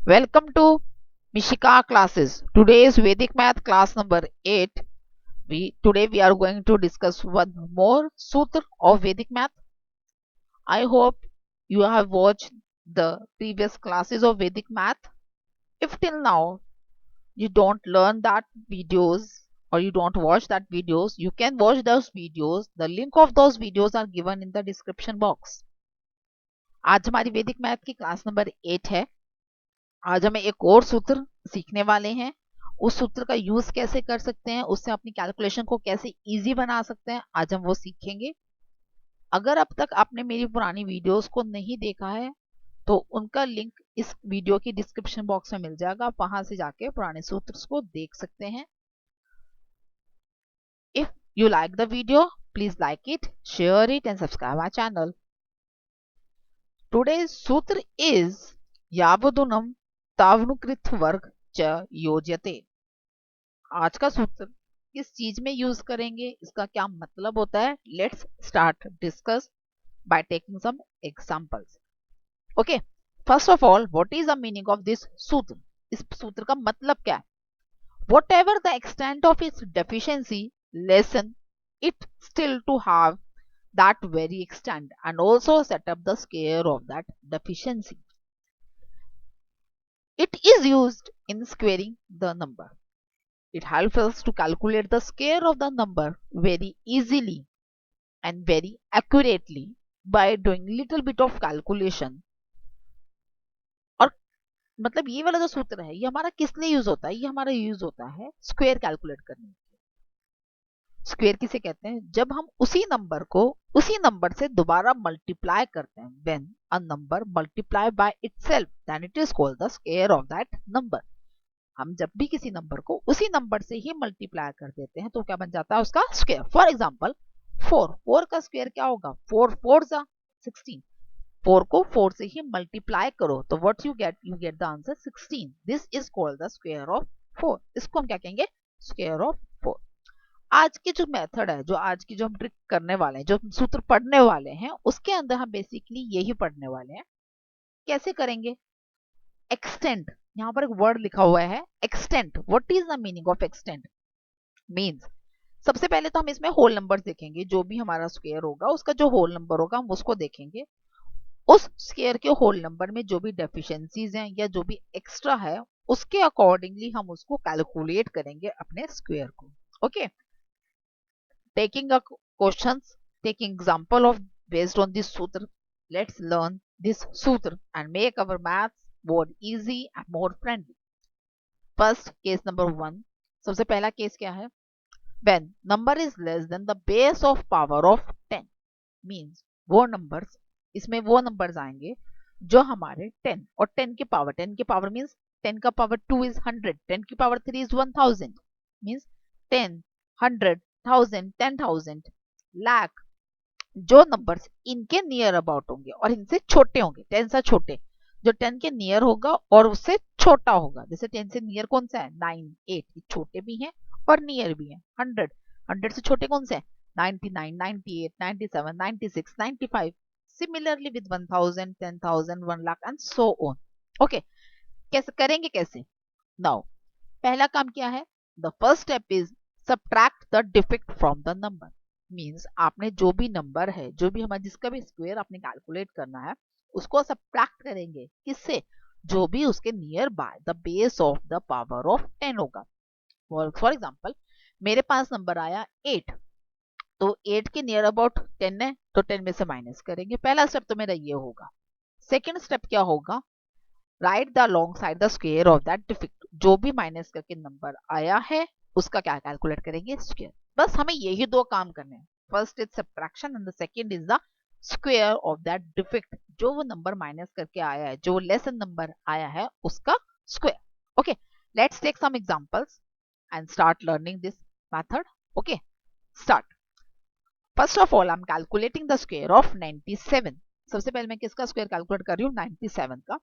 Welcome to Mishika classes. Today's Vedic math class number 8. Today we are going to discuss one more sutra of Vedic math. I hope you have watched the previous classes of Vedic math. If till now you don't learn that videos or you don't watch that videos, you can watch those videos. The link of those videos are given in the description box. आज हमारी वैदिक math की class number 8 है। आज हम एक और सूत्र सीखने वाले हैं। उस सूत्र का यूज कैसे कर सकते हैं, उससे अपनी कैलकुलेशन को कैसे इजी बना सकते हैं, आज हम वो सीखेंगे। अगर अब तक आपने मेरी पुरानी वीडियोस को नहीं देखा है तो उनका लिंक इस वीडियो की डिस्क्रिप्शन बॉक्स में मिल जाएगा, आप वहां से जाके पुराने सूत्र को देख सकते हैं। If you like the video, please like it, share it and subscribe my channel. Today's सूत्र इज यावदुनम तावनुकृत वर्ग च योज्यते। आज का सूत्र किस चीज में यूज करेंगे, इसका क्या मतलब होता है, let's start discuss by taking some examples. Okay, first of all what is the meaning of this सूत्र। इस सूत्र का मतलब क्या है? whatever the extent of its deficiency, lessen it still to have that very extent and also set up the square of that deficiency. It is used in squaring the number. It helps us to calculate the square of the number very easily and very accurately by doing little bit of calculation. और मतलब ये वाला जो सूत्र है ये हमारा किस लिए यूज होता है? ये हमारा यूज होता है स्क्वायर कैलकुलेट करने के लिए। स्क्वायर किसे कहते हैं? जब हम उसी नंबर को उसी नंबर से दोबारा मल्टीप्लाई करते हैं। When a number multiply by itself then it is called the square of that number. हम जब भी किसी नंबर को उसी नंबर से ही मल्टीप्लाई कर देते हैं तो क्या बन जाता है उसका स्क्वायर। फॉर एग्जांपल 4 का स्क्वायर क्या होगा? 4 4 16। 4 को 4 से ही मल्टीप्लाई करो तो what you get the answer 16। This is called the square of 4। इसको हम क्या कहेंगे? Square of 4। आज की जो मेथड है, जो आज की जो हम ट्रिक करने वाले हैं, जो सूत्र पढ़ने वाले हैं, उसके अंदर हम बेसिकली यही पढ़ने वाले हैं। कैसे करेंगे? एक्सटेंड, यहाँ पर एक वर्ड लिखा हुआ है extend. What is the meaning of extend? Means सबसे पहले तो हम इसमें होल नंबर देखेंगे। जो भी हमारा स्क्वायर होगा उसका जो होल नंबर होगा हम उसको देखेंगे। उस स्क्वायर के होल नंबर में जो भी डेफिशिएंसीज हैं या जो भी एक्स्ट्रा है उसके अकॉर्डिंगली हम उसको कैलकुलेट करेंगे अपने स्क्वायर को। Okay, taking a questions, taking example of based on this sutra, let's learn this sutra and make our maths more easy and more friendly. First case number 1, सबसे पहला case क्या है? when number is less than the base of power of 10 means वो numbers, इसमें वो numbers आएंगे जो हमारे 10 और 10 की पावर means 10 का पावर 2 is 100, 10 की पावर 3 is 1000 means 10, 100, 1000, 10,000, लाख, जो नंबर्स इनके नियर अबाउट होंगे और इनसे छोटे होंगे, 10 से छोटे, जो 10 के नियर होगा और उससे छोटा होगा। जैसे 10 से नियर कौन सा है? 9, 8, ये छोटे भी हैं और नियर भी हैं। 100, 100 से छोटे कौन से हैं? 99, 98, 97, 96, 95। Similarly with 1000, 10,000, 1 lakh and so on. Okay, कैसे करेंगे? कैसे? नाउ पहला काम क्या है? The first step is subtract the defect from the number. Means आपने जो भी नंबर है, जो भी हमारा जिसका भी स्क्वायर आपने कैलकुलेट करना है उसको सब्ट्रैक्ट करेंगे। किससे? जो भी उसके near by the base of the power of 10 होगा। फॉर एग्जांपल मेरे पास नंबर आया 8, तो 8 के नियर अबाउट 10 है तो 10 में से माइनस करेंगे। पहला स्टेप तो मेरा ये होगा। सेकेंड स्टेप क्या होगा? Right the long side the square of that defect. जो भी माइनस करके नंबर आया है उसका क्या कैलकुलेट करेंगे? स्क्वायर। बस हमें यही दो काम करने हैं। First is subtraction and the second is the square of that defect. जो वो नंबर माइनस करके आया है, जो लेसन नंबर आया है उसका square. Okay, let's take some examples and start learning this method. Okay, start. First of all I am calculating the square of 97। सबसे पहले मैं किसका स्क्वायर कैलकुलेट कर रही हूँ? 97 का।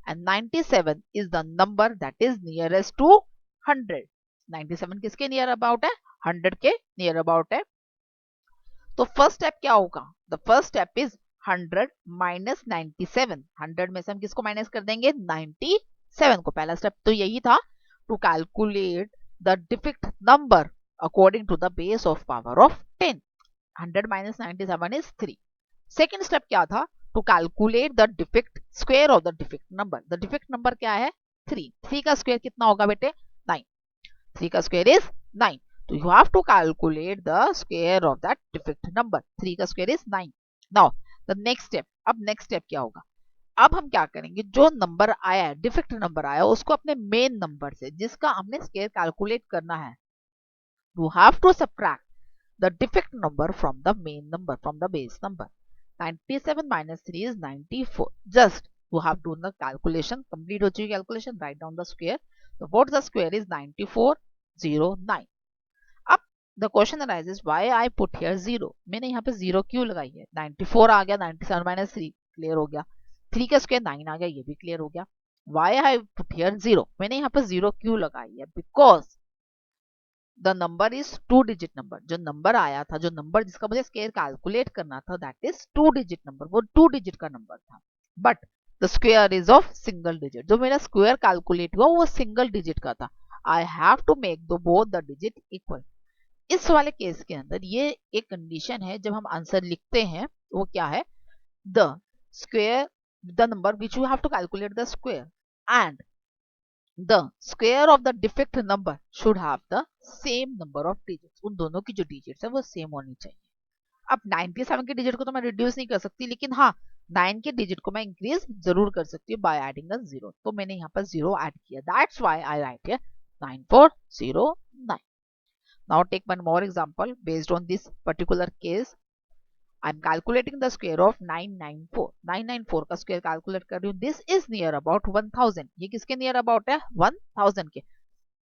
and 97 is the number that is nearest to 100. 97 किसके near about है? 100 के नियर अबाउट है। तो फर्स्ट स्टेप क्या होगा? The first step is 100 minus 97। 100 में से हम किसको माइनस कर देंगे? 97 7 को। पहला स्टेप तो यही था, to calculate the deficit number according to the base of power of 10. 100 minus 97 is 3. Second step क्या था, to calculate the deficit square of the deficit number. The deficit number क्या है 3. 3 का स्क्वायर कितना होगा बेटे 9. 3 का स्क्वायर इज 9. तो you have to calculate the square of that defect number. 3 का square is 9. Now the next step. अब नेक्स्ट स्टेप क्या होगा, अब हम क्या करेंगे, जो नंबर आया है डिफिक्ट नंबर आया उसको अपने मेन नंबर से जिसका हमने स्क्वायर कैलकुलेट करना है, you have to subtract the defect number from the main number, from the base number. 97 minus 3 is 94. Just you have to do the calculation. Complete हो चुकी calculation. Write down the square. So what the square is 9409. अब the question arises why I put here 0. मैंने यहाँ पे 0 क्यों लगाई है. 94 आ गया, 97 minus 3 क्लियर हो गया, 3 का स्क्वायर 9 आ गया, ये भी क्लियर हो गया. Why I put here 0. मैंने यहाँ पे 0 क्यों लगाई है, because the number is 2 digit number. जो नंबर आया था, जो नंबर जिसका मुझे स्क्वायर कैलकुलेट करना था, दैट इज 2 डिजिट नंबर. वो 2 डिजिट का नंबर था, but the square is of single digit. जो मेरा स्क्वायर कैलकुलेट हुआ वो सिंगल डिजिट का था. I have to make the both the digit equal. इस वाले केस के अंदर ये एक कंडीशन है, जब हम आंसर लिखते हैं वो क्या है, the square the number which you have to calculate the square and the square of the defect number should have the same number of digits. उन दोनों की जो digits है वो same होनी चाहिए. अब 97 के डिजिट को तो मैं रिड्यूस नहीं कर सकती, लेकिन हाँ 9 के डिजिट को मैं इंक्रीज जरूर कर सकती हूँ बाय एडिंग अ 0. तो मैंने यहाँ पर 0 ऐड किया. That's why I write here 9409. Now take one more example based on this particular case. I am calculating the square of 994. 994 का स्क्वायर कैलकुलेट कर रही हूँ. This is near about 1000. ये किसके नियर अबाउट है 1000 के.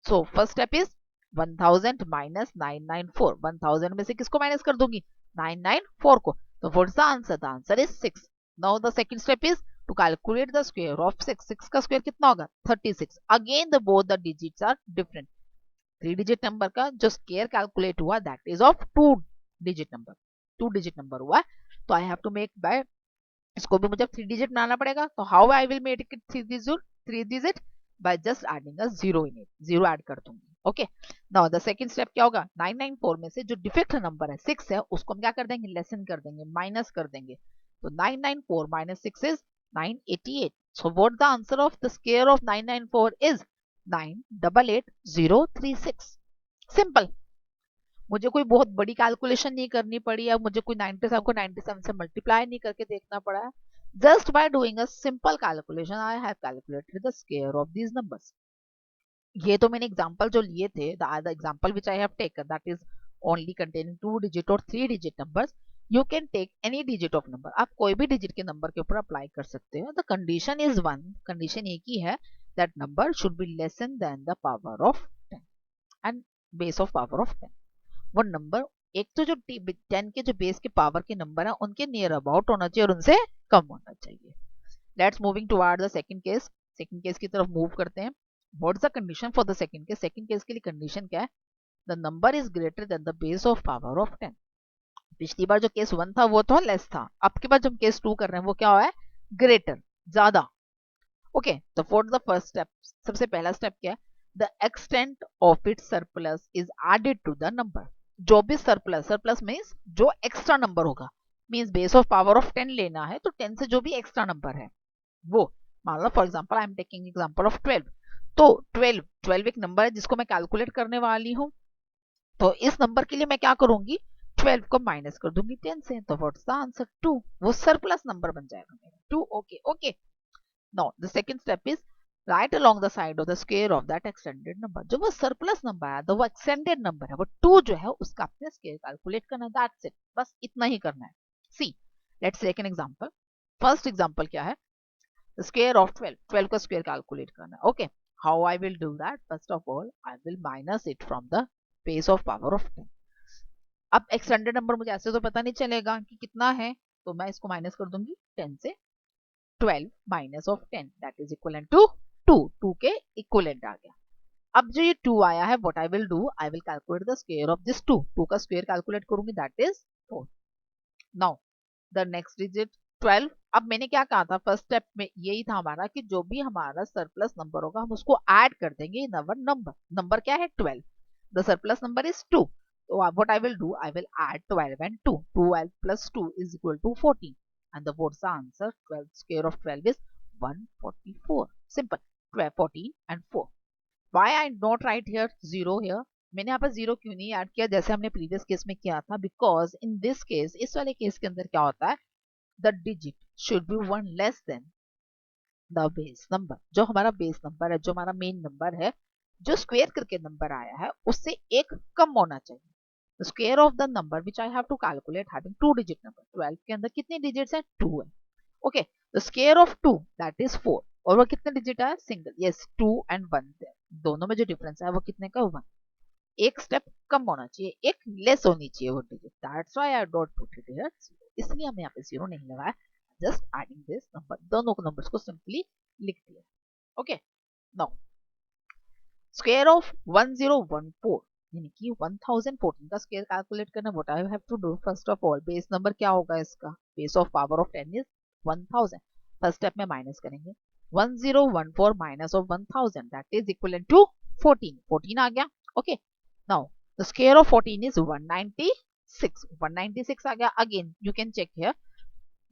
So first step is 1000 minus 994. 1000 में से किसको माइनस कर दूंगी 994 को. तो what is the answer, the answer is 6. Now the second step is to calculate the square of 6. 6 का स्क्वायर कितना होगा 36. Again the both the digits are different. 3 digit number का जो स्क्वायर कैलकुलेट हुआ that is of 2 digit number. 2 digit number हुआ, तो I have to make by, इसको भी मुझे 3 डिजिट बनाना पड़ेगा. तो how I will make it 3 digit, by just adding a 0 in it. 0 add कर दूंगी. Okay, now the second step क्या होगा, 994 में से जो डिफेक्ट नंबर है 6 है उसको हम क्या कर देंगे, लेसन कर देंगे, माइनस कर देंगे. तो 994 minus 6 is 988. So what the answer of the square of 994 is 988036. Simple. मुझे कोई बहुत बड़ी कैलकुलेशन नहीं करनी पड़ी, अब मुझे कोई 97 को 97 से मल्टीप्लाई नहीं करके देखना पड़ा है. Just by doing a simple calculation I have calculated the square of these numbers. ये तो मैंने एग्जांपल जो लिए थे, the example which I have taken that is only containing 2 digit और 3 digit numbers. You can take any digit of number. आप कोई भी डिजिट के नंबर के ऊपर अप्लाई कर सकते हो. The condition is one, condition एक ही है, that number should be lessen then the power of 10 and base of power of 10. वो नंबर एक तो जो 10 के जो बेस के पावर के नंबर है उनके नियर अबाउट होना चाहिए और उनसे कम होना चाहिए. Let's moving toward the second case. Second case की तरफ मूव करते हैं. What is the condition for the second case. Second case के लिए कंडीशन क्या है, the number is greater than the base of power of 10. पिछली बार जो केस 1 था वो तो लेस था, अब के बाद जो केस 2 कर रहे हैं वो क्या हुआ है, ग्रेटर, ज्यादा. ओके, तो व्हाट द फर्स्ट स्टेप. सबसे पहला स्टेप क्या है, the extent of its surplus is added to the number. जो भी सरप्लस, सरप्लस मीन्स जो एक्स्ट्रा नंबर होगा, means base of power of 10 लेना है तो 10 से जो भी एक्स्ट्रा नंबर है वो, मान लो for example I am taking example of 12. तो 12 एक नंबर है जिसको मैं कैलकुलेट करने वाली हूँ. तो इस नंबर के लिए मैं क्या करूंगी, 12 को माइनस कर दूंगी 10 से. तो व्हाट्स द आंसर 2. वो सरप्लस नंबर बन जाएगा मेरा 2. Okay okay. Now the second step is right along the side of the square of that extended number. जो वो सरप्लस नंबर है, वो एक्सटेंडेड नंबर है, वो 2 जो है उसका अपने स्क्वायर कैलकुलेट करना है. दैट्स इट, बस इतना ही करना है. See let's take an example. First example क्या है, the square of 12. 12 का स्क्वायर कैलकुलेट करना है. Okay, how I will do that, first of all I will minus it from the base of power of 10. अब extended number मुझे ऐसे तो पता नहीं चलेगा कि कितना है, तो मैं इसको माइनस कर दूंगी 10 से. 12 minus of 10 that is equivalent to 2. 2 के इक्वलेंट आ गया. अब जो ये 2 आया है, what I will do, I will calculate the square of this 2. 2 का स्क्वायर कैलकुलेट करूंगी that is 4. Now the next digit 12। अब मैंने क्या कहा था फर्स्ट स्टेप में, यही था हमारा कि जो भी हमारा सरप्लस नंबर होगा हम उसको ऐड कर देंगे इन अवर नंबर। नंबर क्या है 12, the surplus number is 2। So what I will do, I will add 12 and 2. 12 plus 2 is equal to 14. And the what's the answer? 12 square of 12 is 144. Simple. 12, 14 and 4. Why I not write here 0 here? मैंने यहाँ पर 0 क्यों नहीं add किया जैसे हमने previous case में किया था? बिकॉज इन दिस केस, इस वाले केस के अंदर क्या होता है, the digit should be one less than the base number. जो हमारा बेस नंबर है, जो हमारा मेन नंबर है, जो स्क्वेयर करके नंबर आया है, उससे एक कम होना चाहिए। The square of the number which I have to calculate having two digit number, 12 के अंदर कितने digits है? 2 है। Okay, the square of 2 that is 4। और वो कितने digit है? सिंगल। yes, 2 and 1 दोनों में जो डिफरेंस है वो कितने का? 1। एक स्टेप कम होना चाहिए, एक लेस होनी चाहिए वो digit. That's why I don't put it here, इसलिए हमने यहाँ पे 0 नहीं लगाया। जस्ट एडिंग दिस नंबर, दोनों नंबर्स को सिंपली लिख दिया। ओके, नाउ स्क्वायर ऑफ 1014 यानी कि 1014 का स्क्वायर कैलकुलेट करना। What I have to do, first of all base number क्या होगा इसका? Base of power of 10 is 1000। First step में माइनस करेंगे, 1014 minus of 1000 that is equivalent to 14। 14 आ गया। Okay, now the square of 14 is 196। 196 आ गया। Again you can check here,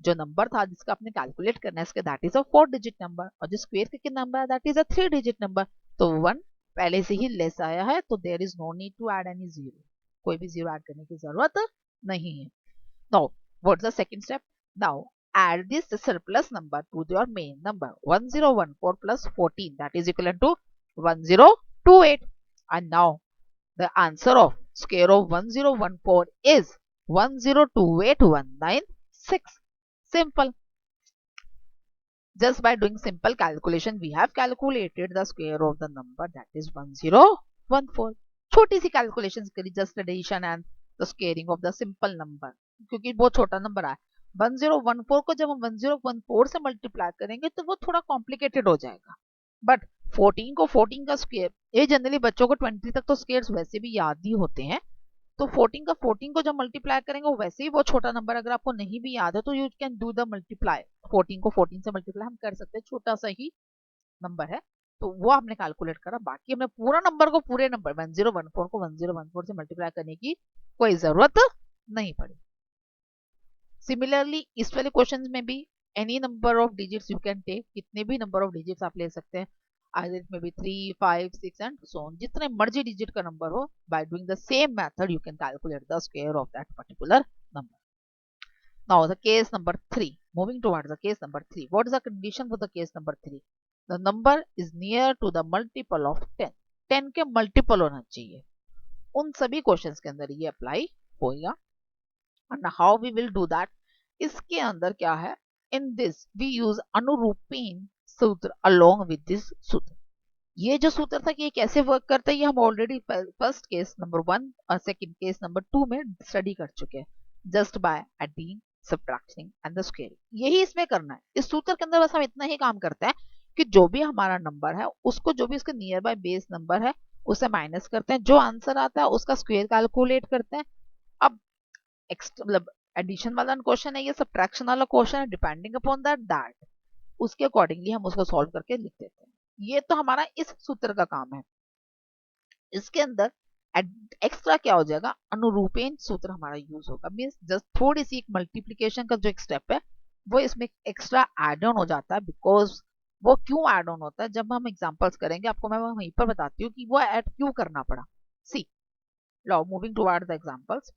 जो नंबर था जिसका आपने कैलकुलेट करना है इसका, that is a 4 digit number, और जो स्क्वायर करके नंबर है that is a 3 digit number. तो 1 पहले से ही लेस आया है, तो there is no need to add any zero, कोई भी जीरो ऐड करने की जरूरत नहीं है। नाउ व्हाट्स द सेकंड स्टेप? नाउ add this surplus number to your main number, 1014 plus 14 that is equivalent to 1028। and now the answer of square of 1014 is 1028196। simple। just by doing simple calculation we have calculated the square of the number that is 1014। छोटी सी calculation करी, just addition and the squaring of the simple number, क्योंकि बहुत छोटा number है। 1014 को जब हम 1014 से मल्टीप्लाई करेंगे तो वो थोड़ा कॉम्प्लिकेटेड हो जाएगा। बट 14 को 14 का स्क्वायर, ये जनरली बच्चों को 20 तक तो स्क्वायर्स वैसे भी याद ही होते हैं, तो 14 का 14 को जब मल्टीप्लाई करेंगे वो वैसे ही बहुत छोटा नंबर, अगर आपको नहीं भी याद है तो you can do the multiply. 14 को 14 से मल्टीप्लाई हम कर सकते हैं, छोटा सा ही नंबर है, तो वो हमने कैलकुलेट करा। बाकी हमने पूरा नंबर को, पूरे नंबर 1014 को 1014 से मल्टीप्लाई करने की कोई जरूरत नहीं पड़ी। सिमिलरली इस वाले क्वेश्चन में भी any number of digits you can take, कितने भी नंबर ऑफ डिजिट्स आप ले सकते हैं, either it may be 3, 5, 6 and so on, जितने मर्जी डिजिट का नंबर हो, by doing the same method you can calculate the square of that particular number। now the case number 3, moving towards the case number 3, what is the condition for the case number 3? the number is near to the multiple of 10। 10 के multiple होना चाहिए, उन सभी questions के अंदर ये apply होगा। and how we will do that, इसके अंदर क्या है, in this we use अनुरूपीन सूत्र along with this सूत्र। ये जो सूत्र था कि ये कैसे वर्क करता है, ये हम ऑलरेडी फर्स्ट केस नंबर 1 और सेकंड केस नंबर 2 में स्टडी कर चुके हैं, just by adding, subtracting and the squaring. यही इसमें करना है। इस सूत्र के अंदर बस हम इतना ही काम करते हैं कि जो भी हमारा नंबर है उसको, जो भी उसका नियर बाय बेस नंबर है उसे माइनस करते हैं, जो आंसर आता है उसका स्क्वेयर कैलकुलेट करते हैं। अब मतलब एडिशन वाला क्वेश्चन है, ये सब्ट्रैक्शन वाला क्वेश्चन है, डिपेंडिंग अपॉन दैट उसके अकॉर्डिंगली हम उसको सॉल्व करके लिख देते हैं। ये तो हमारा इस सूत्र का काम है। इसके अंदर एक्स्ट्रा क्या हो जाएगा, अनुरूपेण सूत्र हमारा यूज होगा। मींस जस्ट थोड़ी सी एक मल्टीप्लिकेशन का जो एक स्टेप है वो इसमें एक्स्ट्रा एड ऑन हो जाता है। बिकॉज वो क्यों एड ऑन होता है, जब हम एग्जांपल्स करेंगे आपको मैं वहीं पर बताती हूँ कि वो ऐड क्यों करना पड़ा। See, now moving towards the examples,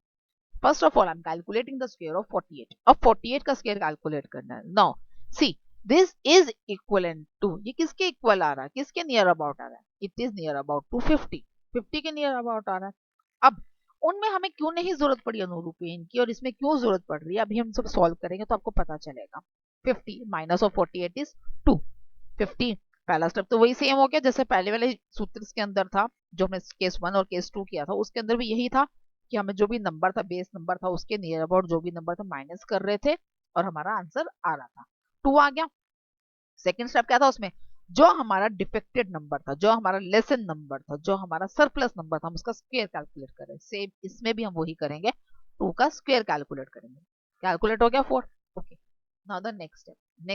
first of all I am calculating the square of 48। अब 48 का स्क्वायर कैलकुलेट करना है। Now see, this is equivalent to, ये किसके इक्वल आ रहा है, किसके नियर अबाउट आ रहा है, it is near about to 50। 50 के नियर अबाउट आ रहा है। अब उनमें हमें क्यों नहीं जरूरत पड़ी अनुरूपीण की, और इसमें क्यों जरूरत पड़ रही है, अभी हम सब सॉल्व करेंगे तो आपको पता चलेगा। 50 माइनस ऑफ 48 इज 2। 50 पहला स्टेप तो वही सेम हो गया जैसे पहले वाले सूत्र के अंदर था, जो हमने केस 1 और केस 2 किया था, उसके अंदर भी यही था कि हमें जो भी नंबर था, बेस नंबर था, उसके नियर अबाउट जो भी नंबर था माइनस कर रहे थे और हमारा आंसर आ रहा था, 2 आ गया। सेकंड स्टेप क्या था उसमें, जो हमारा डिफेक्टेड नंबर था, जो हमारा लेसन नंबर था, जो हमारा सरप्लस नंबर था, हम उसका स्क्वायर कैलकुलेट कर रहे हैं। सेम इसमें भी हम वही करेंगे, 2 का स्क्वायर कैलकुलेट करेंगे। कैलकुलेट हो गया 4। Okay, now the next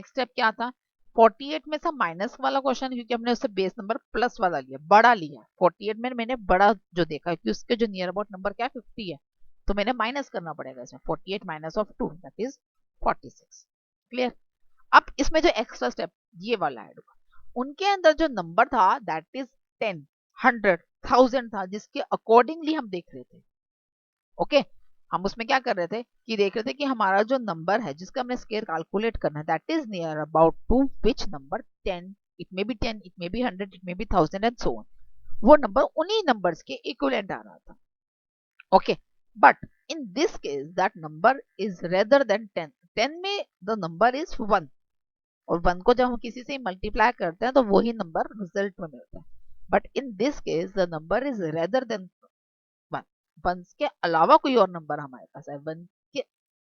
step क्या था, 48 में से माइनस वाला क्वेश्चन, क्योंकि हमने उससे बेस नंबर प्लस वाला लिया, बड़ा लिया। 48 में मैंने बड़ा जो देखा कि उसके जो नियर अबाउट नंबर क्या 50 है, तो मैंने माइनस करना पड़ेगा इसमें 48 minus of 2 that is 46। Clear. अब इसमें जो एक्स्ट्रा स्टेप ये वाला ऐड हुआ, उनके अंदर जो नंबर था दैट इज 10, 100, 1000 था, जिसके अकॉर्डिंगली हम देख रहे थे। ओके, हम उसमें क्या कर रहे थे कि देख रहे थे कि हमारा जो नंबर है जिसका हमने स्केयर कैलकुलेट करना है that is near about to which number 10, it may be 10, it may be 100, it may be 1000 and so on. वो नंबर उन्हीं नंबर्स के इक्विवेलेंट आ रहा था। Okay, but in this case that number is rather than 10, 10 में the number is 1, और 1 को जब हम किसी से मल्टीप्लाई करते हैं तो वही नंबर रिजल्ट में मिलता है। But in this case the number is rather then 1, 1 के अलावा कोई और नंबर हमारे पास है, 1 के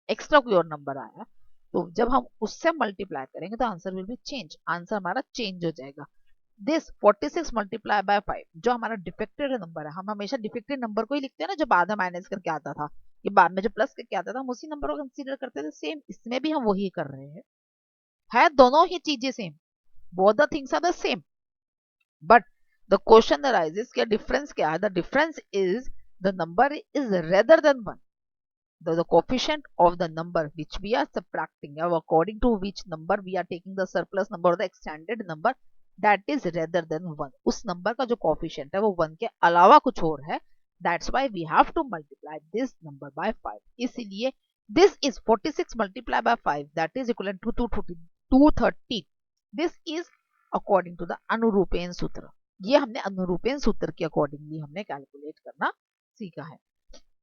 एक्स्ट्रा कोई और नंबर आया, तो जब हम उससे मल्टीप्लाई करेंगे तो answer will be change, answer हमारा चेंज हो जाएगा। दिस 46 मल्टीप्लाई बाय 5 जो हमारा डिफेक्टेड नंबर है, हम हमेशा डिफेक्टेड नंबर को ही लिखते हैं ना, जो बाद में माइनस करके आता था, ये बाद में जो प्लस करके आता था हम उसी नंबर को कंसीडर करते थे। सेम इसमें भी हम वही कर रहे हैं, है दोनों ही चीजें same, both the things are the same, but the question arises क्या डिफरेंस क्या है, the difference is the number is rather than 1, the coefficient of the number which we are subtracting, or according to which number we are taking the surplus number or the extended number, that is rather than 1, उस number का जो coefficient है वो 1 के अलावा कुछ और है, that's why we have to multiply this number by 5। इसलिए this is 46 multiplied by 5 that is equivalent to 230। this is according to the अनुरूपेण सूत्र, ये हमने अनुरूपेण सूत्र के अकॉर्डिंगली हमने कैलकुलेट करना सीखा है।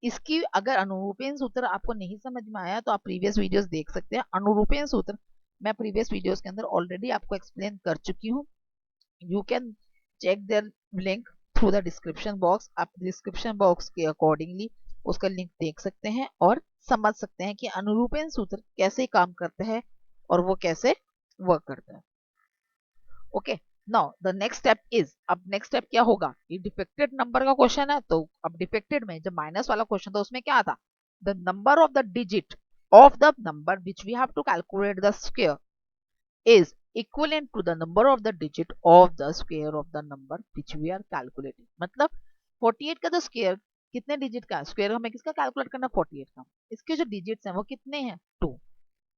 इसकी अगर अनुरूपेण सूत्र आपको नहीं समझ में आया तो आप प्रीवियस वीडियोस देख सकते हैं। अनुरूपेण सूत्र मैं प्रीवियस वीडियोस के अंदर ऑलरेडी आपको एक्सप्लेन कर चुकी हूँ, you can check there link through the description box, आप डिस्क्रिप्शन बॉक्स के अकॉर्डिंगली उसका लिंक देख सकते हैं और समझ सकते हैं कि अनुरूपेण सूत्र कैसे काम करता है और वो कैसे वर्क करता है। Okay, now the next step is, अब नेक्स्ट स्टेप क्या होगा, ये डिफेक्टेड नंबर का क्वेश्चन है, तो अब डिफेक्टेड में जब माइनस वाला क्वेश्चन था उसमें क्या था, the number of the digit of the number which we have to calculate the square is equivalent to the number of the digit of the square of the number which we are calculating। मतलब 48 का जो square कितने digit का, square हमें किसका calculate करना 48 का, इसके जो डिजिट्स हैं वो कितने हैं 2।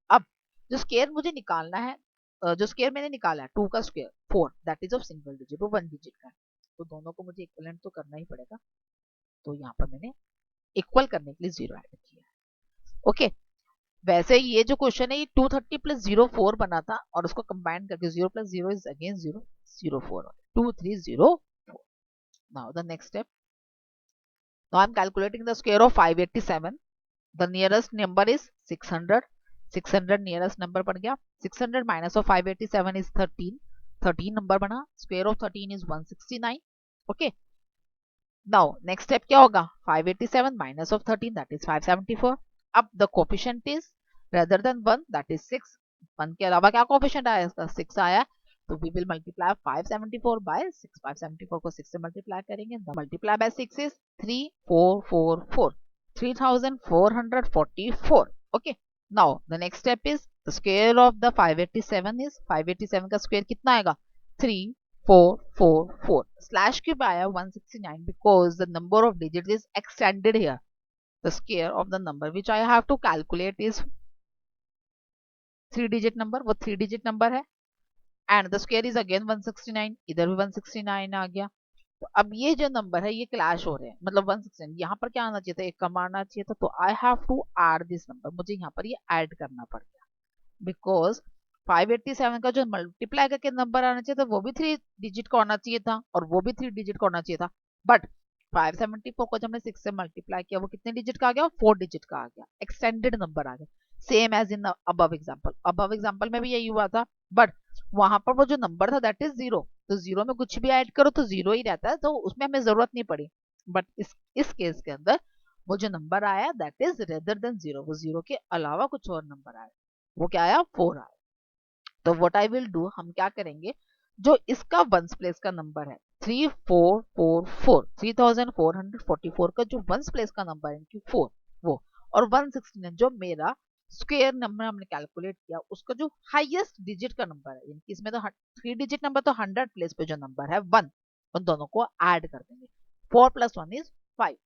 अब जो स्क्वायर मुझे निकालना है, जो स्क्वायर मैंने निकाला है 2 का square 4 that is of single digit, वो 1 डिजिट का है, तो दोनों को मुझे इक्विवेलेंट तो करना ही पड़ेगा, तो यहाँ पर मैंने इक्वल करने के लिए 0 ऐड किया है। ओके, वैसे ये जो क्वेश्चन है ये 230 प्लस 0 4 बना था और उसको कंबाइन करके 0 plus 0 is again 0 0 4 2304। Now the next step, now I am calculating the square of 587, the nearest number is 600, 600 nearest number बन गया, 600 माइनस ऑफ 587 इज 13, 13 नंबर बना, square of 13 is 169। Okay, now next step क्या होगा, 587 minus of 13 that is 574। अब the coefficient is rather than 1 that is 6, 1 के अलावा क्या coefficient आया इसका 6 आया, तो we will multiply 574 by 6, 574 को 6 से मल्टीप्लाई करेंगे, the multiply by 6 is 3444, 3444। okay, now the next step is the square of the 587 is, 587 का स्क्वायर कितना आएगा 3444, स्लैश क्यूब आया 169 because the number of digits is extended here, the square of the number which I have to calculate is 3 digit number, वो 3 digit number है, and the square is again 169, इधर भी 169 आ गया, तो अब ये जो नंबर है ये क्लैश हो रहे हैं, मतलब 169 यहाँ पर क्या आना चाहिए था, एक कम आना चाहिए था, तो I have to add this number, मुझे यहाँ पर ये ऐड करना पड़ गया, बिकॉज 587 का जो मल्टीप्लाई करके नंबर आना चाहिए था वो भी 3 डिजिट का होना चाहिए था और वो भी 3 डिजिट का होना चाहिए था, बट 574 को जब हमने 6 से मल्टीप्लाई किया वो कितने डिजिट का आ गया, 4 डिजिट का आ गया, एक्सटेंडेड नंबर आ गया, same as in above example, above example में भी यही हुआ था, बट वहां पर वो जो नंबर था दैट इज 0, तो 0 में कुछ भी ऐड करो तो 0 ही रहता है, तो उसमें हमें जरूरत नहीं पड़ी, बट इस केस के अंदर वो जो नंबर आया दैट इज रेदर देन 0, वो 0 के अलावा कुछ और नंबर आया, वो क्या आया 4 आया, तो व्हाट आई विल डू, हम क्या करेंगे, जो इसका वंस प्लेस का नंबर है 3444, 3444 का जो वंस प्लेस का नंबर है 4 वो, और 169 जो मेरा स्क्वायर नंबर हमने कैलकुलेट किया, उसका जो हाईएस्ट डिजिट का नंबर है, यानी कि इसमें तो 3 डिजिट नंबर तो 100 प्लेस पे जो नंबर है 1, उन दोनों को ऐड कर देंगे। 4 + 1 = 5।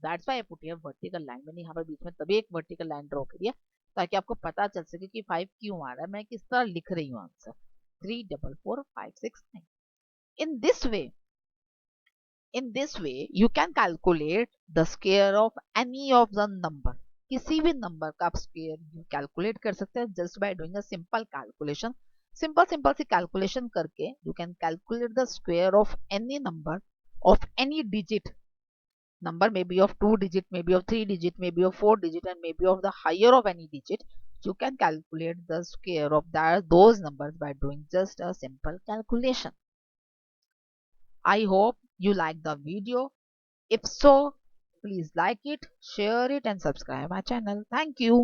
That's why I put here vertical line. मैंने यहाँ पर बीच में तभी एक वर्टिकल लाइन ड्रॉ करी है ताकि आपको पता चल सके कि 5 क्यों आ रहा है, मैं किस तरह लिख रही हूँ answer. 3 4 4 5 6 9। In this way, you can calculate the square of any of the number. किसी भी नंबर का आप स्क्वायर कैलकुलेट कर सकते हैं just by doing a simple calculation. Simple सी कैलकुलेशन करके you can calculate the square of any number of any digit. Number may be of 2 digit, maybe of 3 digit, maybe of 4 digit, and maybe of the higher of any digit. You can calculate the square of those numbers by doing just a simple calculation. I hope you like the video. If so, please like it, share it, and subscribe my channel. Thank you.